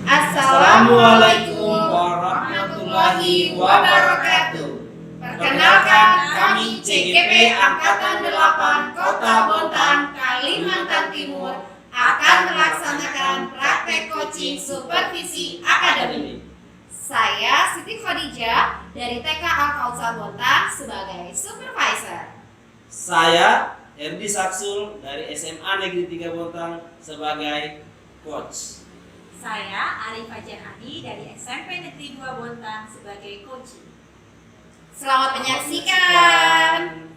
Assalamualaikum warahmatullahi wabarakatuh. Perkenalkan, kami CGP Angkatan 8 Kota Bontang, Kalimantan Timur akan melaksanakan praktek coaching supervisi akademik. Saya Siti Khadijah dari TK Al-Kautsar Bontang sebagai supervisor. Saya Erdi Saksul dari SMA Negeri 3 Bontang sebagai coach. Saya Arif Fajar Adi dari SMP Negeri 2 Bontang sebagai coaching. Selamat menyaksikan.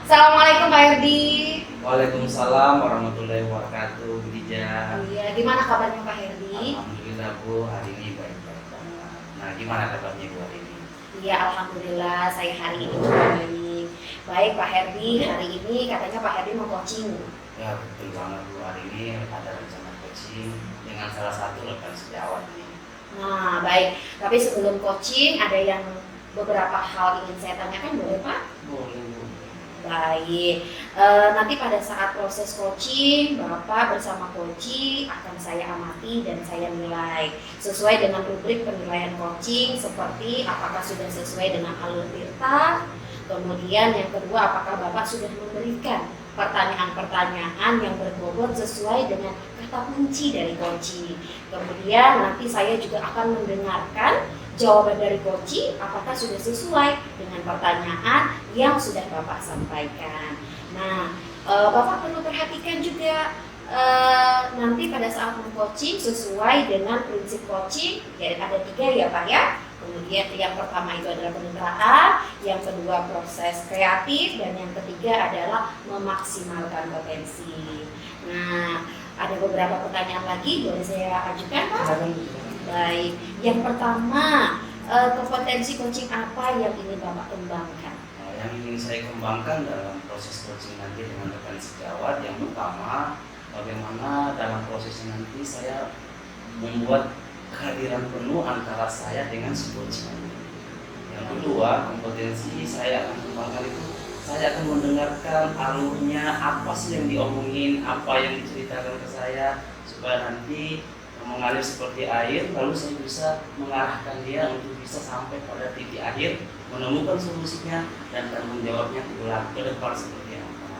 Assalamualaikum Pak Herdi. Waalaikumsalam warahmatullahi wabarakatuh, Bu Dija. Iya, gimana kabarnya Pak Herdi? Alhamdulillah Bu, hari ini baik-baik banget. Nah, gimana kabarnya Bu hari ini? Iya, alhamdulillah saya hari ini juga baik. Baik Pak Herdi, hari ini katanya Pak Herdi mau coaching. Ya betul banget Bu, hari ini ada rencana coaching dengan salah satu rekan sejawat nih. Nah, baik. Tapi sebelum coaching ada yang beberapa hal ingin saya tanyakan, boleh Pak? Boleh Bu. Baik, nanti pada saat proses coaching, Bapak bersama coaching akan saya amati dan saya nilai sesuai dengan rubrik penilaian coaching seperti apakah sudah sesuai dengan alur tirta, kemudian yang kedua apakah Bapak sudah memberikan pertanyaan-pertanyaan yang berbobot sesuai dengan kata kunci dari coaching. Kemudian nanti saya juga akan mendengarkan jawaban dari coaching apakah sudah sesuai dengan pertanyaan yang sudah Bapak sampaikan. Nah, Bapak perlu perhatikan juga nanti pada saat meng-coaching sesuai dengan prinsip coaching, ya ada 3 ya Pak ya. Kemudian yang pertama itu adalah pencitraan, yang kedua proses kreatif, dan yang ketiga adalah memaksimalkan potensi. Nah, ada beberapa pertanyaan lagi, boleh saya ajukan Pak? Baik, yang pertama kompetensi coaching apa yang ingin Bapak kembangkan? Yang ingin saya kembangkan dalam proses coaching nanti dengan rekan sejawat, yang pertama bagaimana dalam prosesnya nanti saya membuat kehadiran penuh antara saya dengan si coaching. Yang kedua, kompetensi saya akan kembangkan itu saya akan mendengarkan alurnya, apa sih yang diomongin, apa yang diceritakan ke saya, supaya nanti mengalir seperti air, lalu saya bisa mengarahkan dia untuk bisa sampai pada titik akhir, menemukan solusinya dan tanggung jawabnya ke depan seperti apa.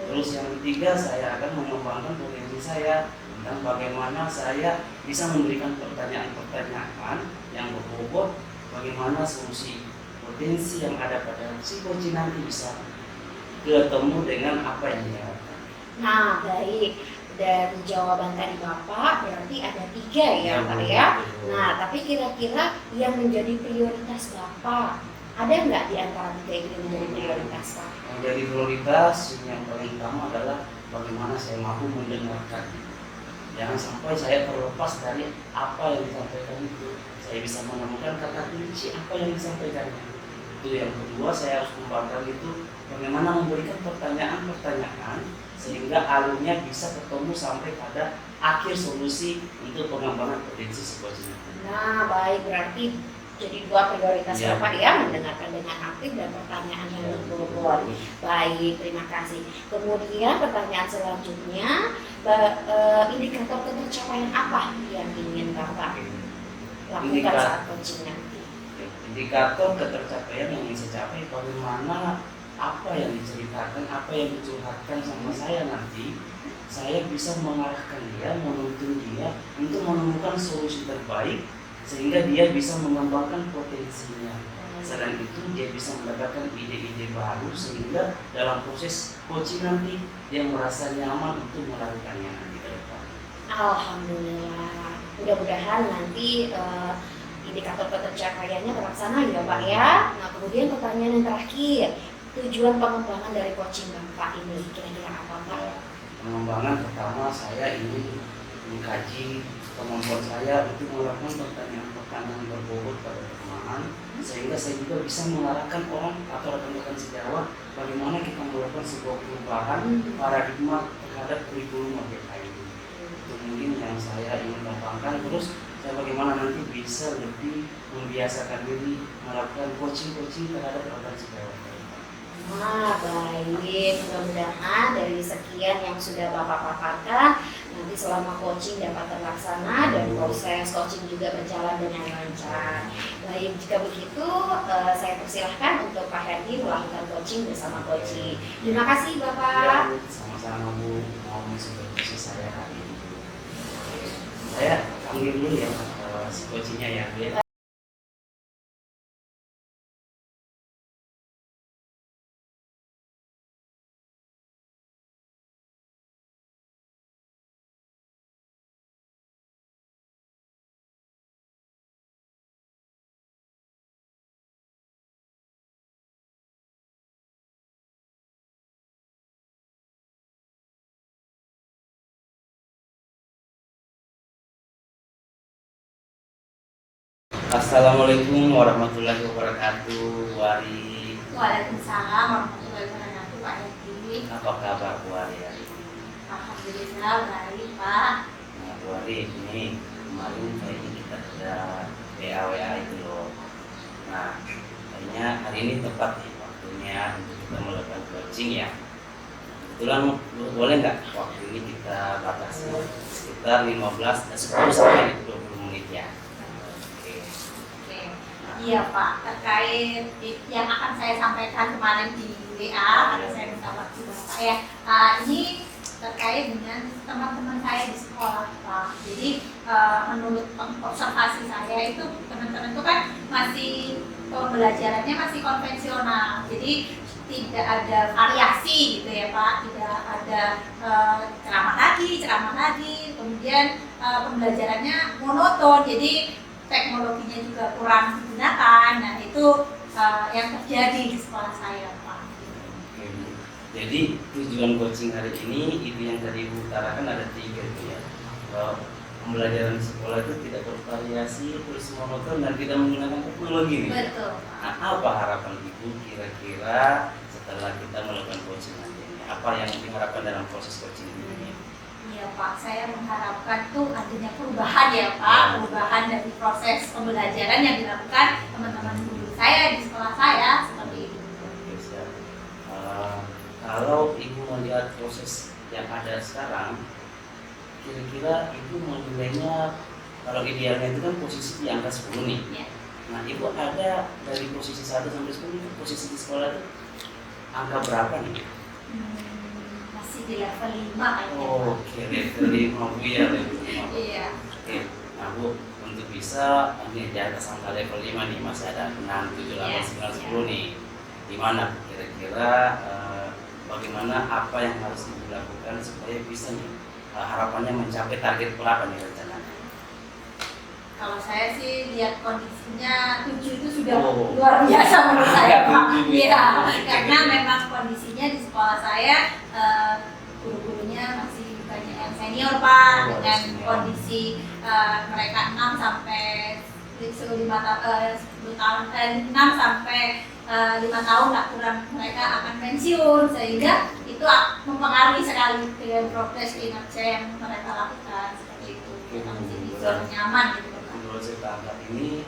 Terus yang ketiga, saya akan mengembangkan potensi saya tentang bagaimana saya bisa memberikan pertanyaan-pertanyaan yang berbobot, bagaimana solusi potensi yang ada pada si coaching nanti bisa ketemu dengan apa yang dia harapkan. Nah, baik. Dari jawaban tadi Bapak berarti ada 3 ya Pak ya. Nah, tapi kira-kira yang menjadi prioritas Bapak ada nggak di antara 3 itu yang menjadi prioritas Pak? Yang jadi prioritas yang paling utama adalah bagaimana saya mampu mendengarkan. Jangan sampai saya terlepas dari apa yang disampaikan itu. Saya bisa menemukan kata kunci apa yang disampaikannya. Itu yang kedua, saya harus kembangkan itu bagaimana memberikan pertanyaan-pertanyaan sehingga alurnya bisa ketemu sampai pada akhir solusi untuk pengembangan potensi sebuah jenis. Nah, baik, berarti jadi 2 prioritas Ya. Bapak ya, mendengarkan dengan aktif dan pertanyaan yang berbobot. Baik, terima kasih. Kemudian pertanyaan selanjutnya, indikator pencapaian apa yang ingin Bapak lakukan saat coaching nanti? Indikator ketercapaian yang ingin saya capai bagaimana apa yang diceritakan, apa yang dicurhatkan sama saya nanti, saya bisa mengarahkan dia, menuntun dia untuk menemukan solusi terbaik sehingga dia bisa mengembangkan potensinya. Selain itu dia bisa mendapatkan ide-ide baru sehingga dalam proses coaching nanti dia merasa nyaman untuk melakukannya nanti ke depan. Alhamdulillah. Mudah-mudahan nanti indikator ketercapaiannya terlaksana ya Pak ya. Nah, kemudian pertanyaan yang terakhir, tujuan pengembangan dari coaching Bapak ini kira-kira apa Pak? Pengembangan pertama saya ingin mengkaji kemampuan saya untuk melakukan pertanyaan-pertanyaan berbobot pada teman, sehingga saya juga bisa mengarahkan orang atau rekan-rekan sejawat bagaimana kita melakukan sebuah perubahan paradigma terhadap kurikulum ABK ini. Itu mungkin yang saya ingin kembangkan. Terus saya bagaimana nanti bisa lebih membiasakan diri melakukan coaching terhadap rekan sejawat. Nah, baik. Mudah-mudahan dari sekian yang sudah Bapak paparkan, nanti selama coaching dapat terlaksana dan proses coaching juga berjalan dengan lancar. Baik, jika begitu saya persilahkan untuk Pak Herdi melakukan coaching bersama coaching. Terima kasih Bapak. Ya, sama-sama Bu, mau mensupervisi saya hari ini. Saya panggil dulu ya si coachingnya ya Bu ya. Assalamualaikum warahmatullahi wabarakatuh, Bu Ari. Waalaikumsalam warahmatullahi wabarakatuh, Pak Herdi. Apa kabar Bu Ari hari ini? Alhamdulillah baik, Pak. Nah Bu Ari, ini kemarin kayaknya kita ada WA itu loh. Nah kayaknya hari ini tepat nih waktunya untuk kita melakukan coaching ya. Kebetulan boleh nggak waktu ini kita batasi sekitar 10 sampai 20 menit ya. Iya Pak, terkait yang akan saya sampaikan kemarin di WA, karena saya minta waktu Bapak ya. Ini terkait dengan teman-teman saya di sekolah Pak. Jadi menurut observasi saya itu teman-teman itu kan masih pembelajarannya masih konvensional. Jadi tidak ada variasi gitu ya Pak, tidak ada ceramah lagi, kemudian pembelajarannya monoton. Jadi teknologinya juga kurang digunakan. Nah itu yang terjadi di sekolah saya Pak. Oke, Bu. Jadi tujuan coaching hari ini itu yang tadi Ibu utarakan ada 3 itu ya. Pembelajaran di sekolah itu tidak bervariasi, terus monoton dan tidak menggunakan teknologi nih. Betul. Nah, apa harapan Ibu kira-kira setelah kita melakukan coaching nanti ini? Apa yang diharapkan dalam proses coaching ini? Iya Pak, saya mengharapkan tuh adanya perubahan ya Pak, perubahan dari proses pembelajaran yang dilakukan teman-teman guru saya di sekolah saya seperti itu. Oke, siap. Kalau Ibu melihat proses yang ada sekarang, kira-kira Ibu menilainya, kalau idealnya itu kan posisi di angka 10 nih. Ya. Nah, Ibu ada dari posisi 1 sampai 10, posisi di sekolah itu angka berapa nih? Masih di level 5 kayaknya. Oke, level 5 Bu ya, level 5. Iya. Oke, nah Bu, untuk bisa ini di atas angka level 5 nih, masih ada 6, 7, 8, 9, 10 nih. Di mana kira-kira bagaimana apa yang harus Ibu lakukan supaya bisa nih harapannya mencapai target berapa nih rencananya? Kalau saya sih lihat kondisinya 7 itu sudah luar biasa menurut saya Pak. Iya, karena memang kondisinya di sekolah saya guru-gurunya masih banyak yang senior Pak, dengan kondisi mereka 6 sampai 10 tahun 6 sampai 5 tahun lah kurang mereka akan pensiun, sehingga itu mempengaruhi sekali dengan progres kinerja yang mereka lakukan seperti itu. Kita mesti bisa nyaman gitu. Menurut saya tangkap ini,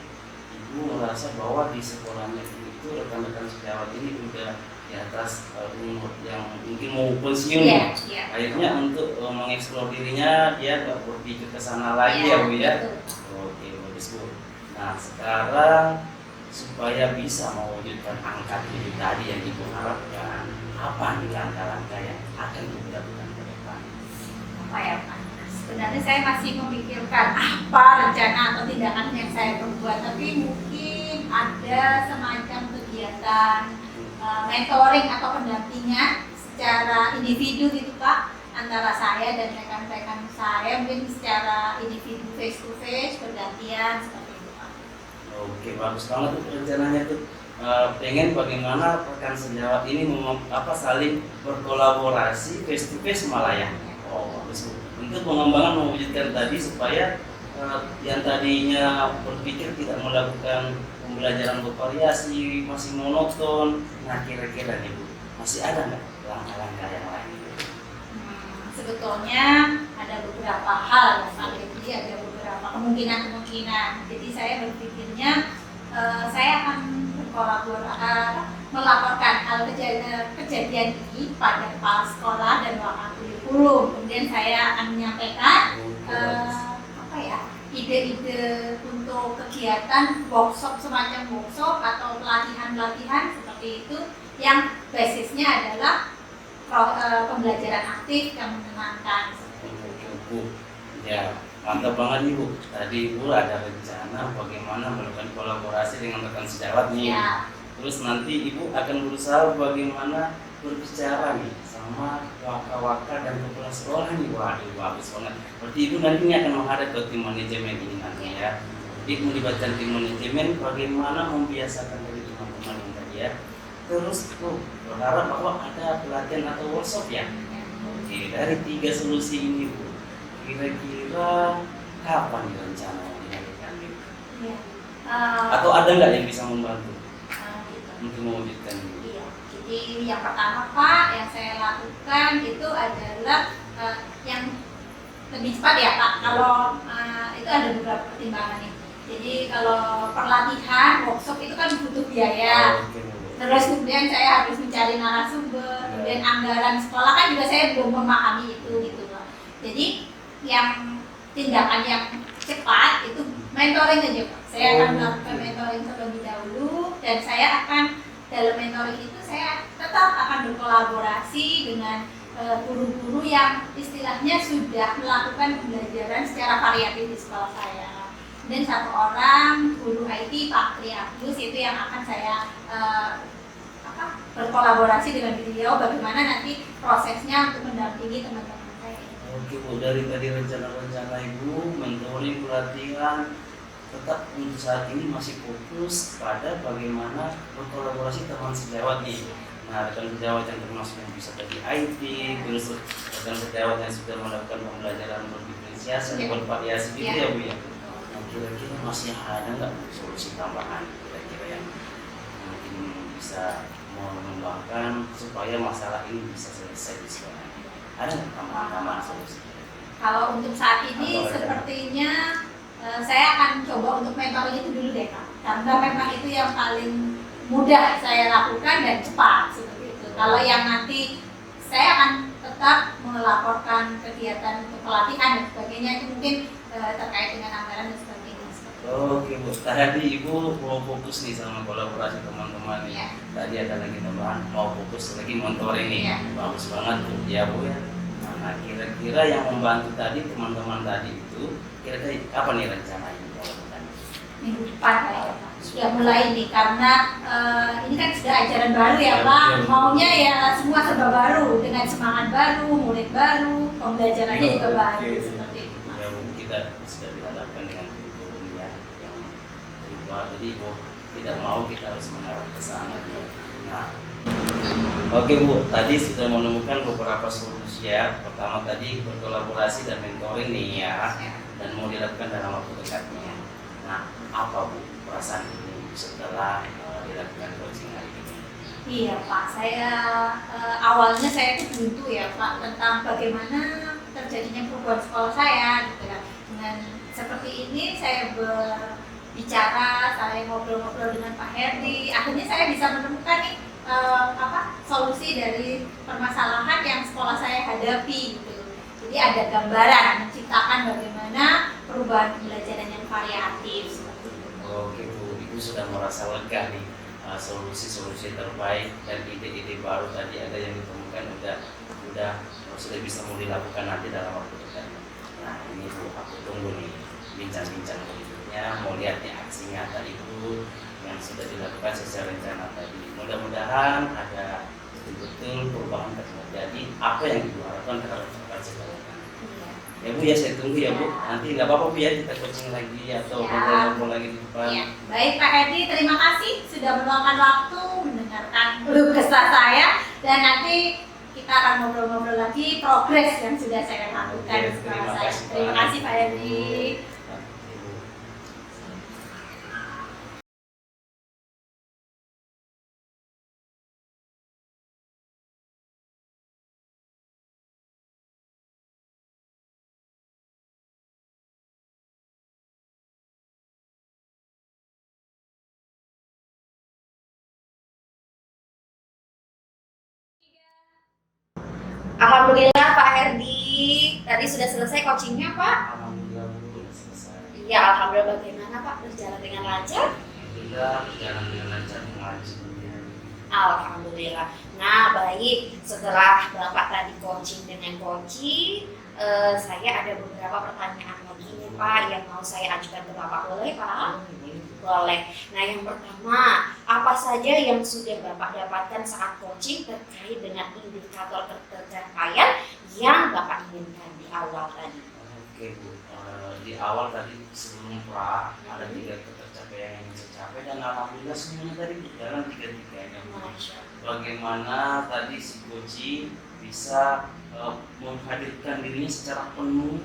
Ibu merasa bahwa di sekolahnya itu rekan-rekan sejawat ini udah di atas umur yang mungkin mau pensiun. Iya. Akhirnya untuk mengeksplor dirinya dia nggak berpikir ke sana lagi ya Bu ya. Oke, bagus Bu. Nah sekarang supaya bisa mewujudkan angka ini tadi yang Ibu harapkan, apa nih langkah-langkah yang akan Ibu lakukan ke depan? Apa ya Pak? Sebenarnya saya masih memikirkan apa rencana atau tindakan yang saya perbuat, tapi mungkin ada semacam kegiatan mentoring atau pendampingan secara individu gitu Pak, antara saya dan rekan-rekan saya, mungkin secara individu face to face bergantian seperti itu Pak. Oke, bagus banget tuh rencananya tuh. Pengen bagaimana rekan sejawat ini saling berkolaborasi face to face malah ya. Oh bagus Bu. untuk pengembangan mewujudkan tadi supaya yang tadinya berpikir tidak melakukan pembelajaran bervariasi, masih monoton. Nah, kira-kira nih Bu, masih ada nggak langkah-langkah yang lain? Sebetulnya ada beberapa hal ya Pak, jadi ada beberapa kemungkinan. Jadi saya berpikirnya saya akan melaporkan hal kejadian ini pada kepala sekolah dan wakil kurikulum. Kemudian saya akan menyampaikan ide-ide untuk kegiatan workshop, semacam workshop atau pelatihan seperti itu yang basisnya adalah pembelajaran aktif yang menyenangkan. Bu, ya mantap banget nih Bu. Tadi Bu ada rencana bagaimana melakukan kolaborasi dengan rekan sejawat nih. Ya. Terus nanti Ibu akan berusaha bagaimana berbicara nih sama waka-waka dan kepala sekolah nih. Waduh, bagus banget. Berarti Ibu nantinya akan menghadap ke tim manajemen ini nanti ya. Jadi melibatkan tim manajemen bagaimana membiasakan dari teman-teman yang tadi ya. Terus Bu berharap bahwa ada pelatihan atau workshop ya. Oke, dari 3 solusi ini Bu, kira-kira kapan rencana dilakukan? Ya. Atau ada nggak yang bisa membantu Gitu. untuk mewujudkan ini? Iya. Jadi yang pertama Pak, yang saya lakukan itu adalah yang lebih cepat ya Pak. Kalau itu ada beberapa pertimbangan nih. Jadi kalau pelatihan, workshop itu kan butuh biaya. Oke, Bu. Terus kemudian saya harus mencari narasumber, kemudian anggaran sekolah kan juga saya belum memahami itu gitu Pak. Jadi yang tindakan yang cepat itu mentoring aja Pak. Saya akan melakukan mentoring terlebih dahulu dan saya akan dalam mentoring itu saya tetap akan berkolaborasi dengan guru-guru yang istilahnya sudah melakukan pembelajaran secara variatif di sekolah saya. Dan satu orang guru IT Pak Tri Agus itu yang akan saya berkolaborasi dengan beliau bagaimana nanti prosesnya untuk mendampingi teman-teman saya. Oke Bu, dari tadi rencana-rencana Ibu, mentoring, pelatihan, tetap untuk saat ini masih fokus pada bagaimana berkolaborasi teman sejawat nih. Nah, rekan sejawat yang termasuk yang bisa tadi IT, terus rekan sejawat yang sudah melakukan pembelajaran berdiferensiasi, bervariasi gitu ya Bu ya. Kira-kira masih ada nggak solusi tambahan kira-kira yang mungkin bisa mengembangkan supaya masalah ini bisa selesai di sekolah? Ada nggak tambahan solusi? Kalau untuk saat ini sepertinya saya akan coba untuk mentoring itu dulu deh Kak, karena memang itu yang paling mudah saya lakukan dan cepat seperti itu. Kalau yang nanti saya akan tetap melaporkan kegiatan untuk pelatihan dan sebagainya itu mungkin terkait dengan anggaran dan sebagainya. Oke Bu, tadi Ibu mau fokus nih sama kolaborasi teman-teman nih. Ya. Tadi ada lagi tambahan mau fokus lagi mentoring nih. Ya. Bagus banget Bu, ya Bu ya. Nah, kira-kira yang membantu tadi teman-teman tadi itu kira-kira apa nih rencananya kalau bukan? Minggu depan ya Pak. Sudah mulai nih karena ini kan sudah ajaran baru ya Pak. Maunya ya semua serba baru dengan semangat baru, murid baru, pembelajarannya juga baru seperti itu. Ya Bu, kita sudah dihadapkan dengan kurikulum ya yang berubah, jadi Bu tidak mau kita harus mengarah ke sana. Nah, oke Bu, tadi sudah menemukan beberapa solusi ya. Pertama tadi berkolaborasi dan mentoring nih ya, dan mau dilakukan dalam waktu dekatnya. Nah, apa Bu perasaan ini setelah dilakukan coaching hari ini? Iya Pak, saya awalnya saya itu buntu ya Pak tentang bagaimana terjadinya perubahan sekolah saya gitu kan. Dengan seperti ini saya berbicara, saya ngobrol-ngobrol dengan Pak Herdi, akhirnya saya bisa menemukan nih solusi dari permasalahan yang sekolah saya hadapi gitu. Jadi ada gambaran menciptakan bagaimana perubahan pembelajaran yang variatif seperti itu. Oke Bu, Ibu sudah merasa lega nih, solusi-solusi terbaik dan ide-ide baru tadi ada yang ditemukan sudah bisa mau dilakukan nanti dalam waktu dekat. Nah ini Bu, aku tunggu nih bincang-bincang berikutnya, mau lihat nih aksi nyata Ibu yang sudah dilakukan sesuai rencana tadi. Mudah-mudahan ada betul-betul perubahan terjadi apa yang Ibu harapkan terhadap sekolah. Ya Bu ya, saya tunggu ya Bu. Nanti nggak apa-apa Bu ya, kita coaching lagi atau ngobrol lagi di depan. Ya. Baik Pak Herdi, terima kasih sudah meluangkan waktu mendengarkan keluh kesah saya dan nanti kita akan ngobrol-ngobrol lagi progres yang sudah saya lakukan di sekolah saya. Terima kasih Pak Herdi. Alhamdulillah Pak Herdi, tadi sudah selesai coachingnya Pak? Alhamdulillah Bu, selesai. Iya, alhamdulillah. Bagaimana Pak, berjalan dengan lancar? Alhamdulillah berjalan dengan lancar mengalir seperti hari ini. Alhamdulillah. Nah baik, setelah Bapak tadi coaching dengan coaching, saya ada beberapa pertanyaan lagi nih Pak yang mau saya ajukan ke Bapak, boleh Pak? Boleh. Nah yang pertama, apa saja yang sudah Bapak dapatkan saat coaching terkait dengan indikator pencapaian yang Bapak inginkan di awal tadi? Oke Bu, di awal tadi sebelum pra ada 3 pencapaian yang saya capai dan alhamdulillah semuanya tadi berjalan tiga-tiganya. Masya Allah. Bagaimana tadi si coaching bisa menghadirkan dirinya secara penuh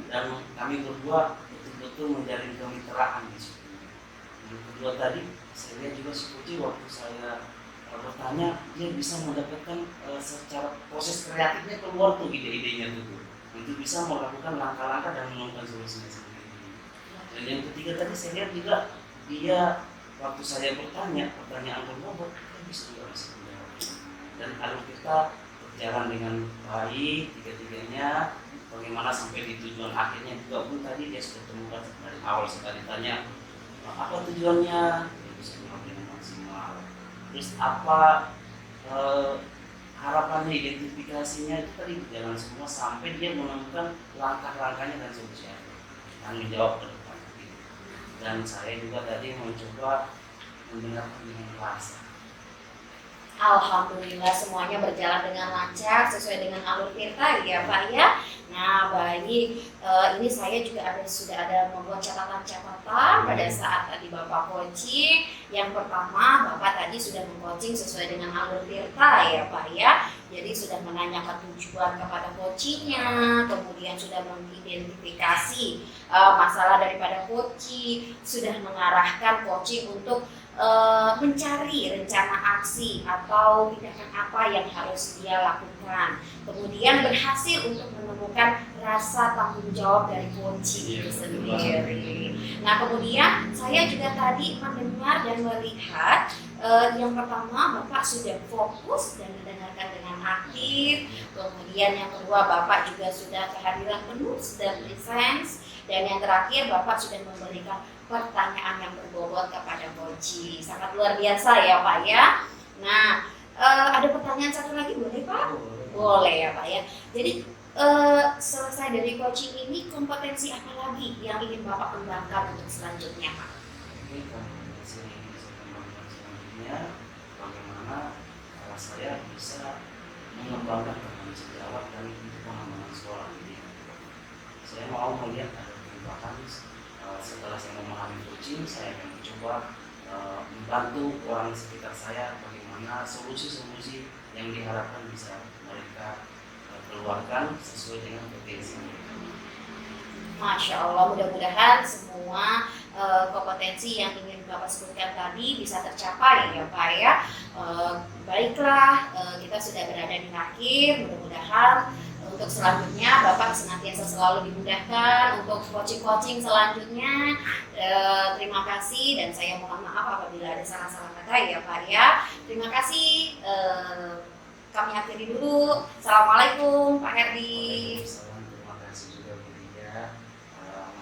dan kami berdua betul-betul menjalin kemitraan di situ. Yang kedua tadi saya lihat juga si coaching waktu saya bertanya dia bisa mendapatkan secara proses kreatifnya keluar tuh ide-idenya tuh untuk bisa melakukan langkah-langkah dan menemukan solusinya sendiri. Dan yang ketiga tadi saya lihat juga dia waktu saya bertanya pertanyaan kedua dia bisa juga masih menjawab. Dan alur kita berjalan dengan baik tiga-tiganya. Bagaimana sampai di tujuan akhirnya juga pun tadi dia sudah temukan dari awal saya ditanya apa tujuannya dia bisa menjawab dengan maksimal. Terus apa harapannya, identifikasinya itu tadi berjalan semua sampai dia menemukan langkah-langkahnya dan solusinya yang menjawab ke depan. Dan saya juga tadi mencoba mendengarkan dengan rasa. Alhamdulillah semuanya berjalan dengan lancar sesuai dengan alur kita ya Pak ya. Nah baik, ini saya juga sudah ada membuat catatan-catatan pada saat tadi Bapak coaching. Yang pertama Bapak tadi sudah meng-coaching sesuai dengan alur Tirta ya Pak ya. Jadi sudah menanyakan tujuan kepada coachingnya, kemudian sudah mengidentifikasi masalah daripada coaching, sudah mengarahkan coaching untuk mencari rencana aksi atau tindakan apa yang harus dia lakukan. Kemudian berhasil untuk menemukan rasa tanggung jawab dari coaching itu sendiri. Nah kemudian saya juga tadi mendengar dan melihat yang pertama Bapak sudah fokus dan mendengarkan dengan aktif. Kemudian yang kedua Bapak juga sudah kehadiran penuh, sudah presence. Dan yang terakhir Bapak sudah memberikan pertanyaan yang berbobot kepada coaching. Sangat luar biasa ya Pak ya. Nah ada pertanyaan satu lagi boleh Pak? Boleh ya Pak ya. Jadi selesai dari coaching ini kompetensi apa lagi yang ingin Bapak kembangkan untuk selanjutnya Pak? Ini kompetensi yang ingin saya kembangkan selanjutnya bagaimana saya bisa mengembangkan teman sejawat dan pengembangan sekolah ini. Saya mau melihat ada perubahan setelah saya memahami coaching, saya akan mencoba membantu orang sekitar saya bagaimana solusi-solusi yang diharapkan bisa mereka keluarkan sesuai dengan potensi mereka. Masya Allah, mudah-mudahan semua kompetensi yang ingin Bapak sebutkan tadi bisa tercapai ya Pak ya. Baiklah, kita sudah berada di akhir, mudah-mudahan untuk selanjutnya Bapak senantiasa selalu dimudahkan untuk coaching-coaching selanjutnya. Terima kasih dan saya mohon maaf apabila ada salah-salah kata ya Pak ya. Terima kasih. Kami akhiri dulu. Assalamualaikum Pak Herdi. Terima kasih juga Bu Lydia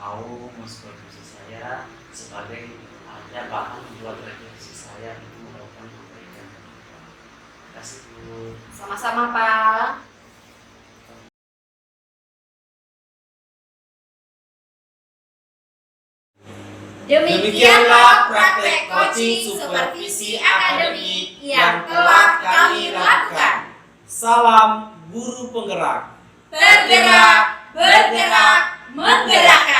mau mensupervisi saya sebagai ada bahan buat refleksi saya untuk melakukan perbaikan. Terima kasih Bu. Sama-sama Pak. Demikianlah praktek coaching supervisi akademik yang telah kami lakukan. Salam guru penggerak. Tergerak, bergerak, menggerakkan.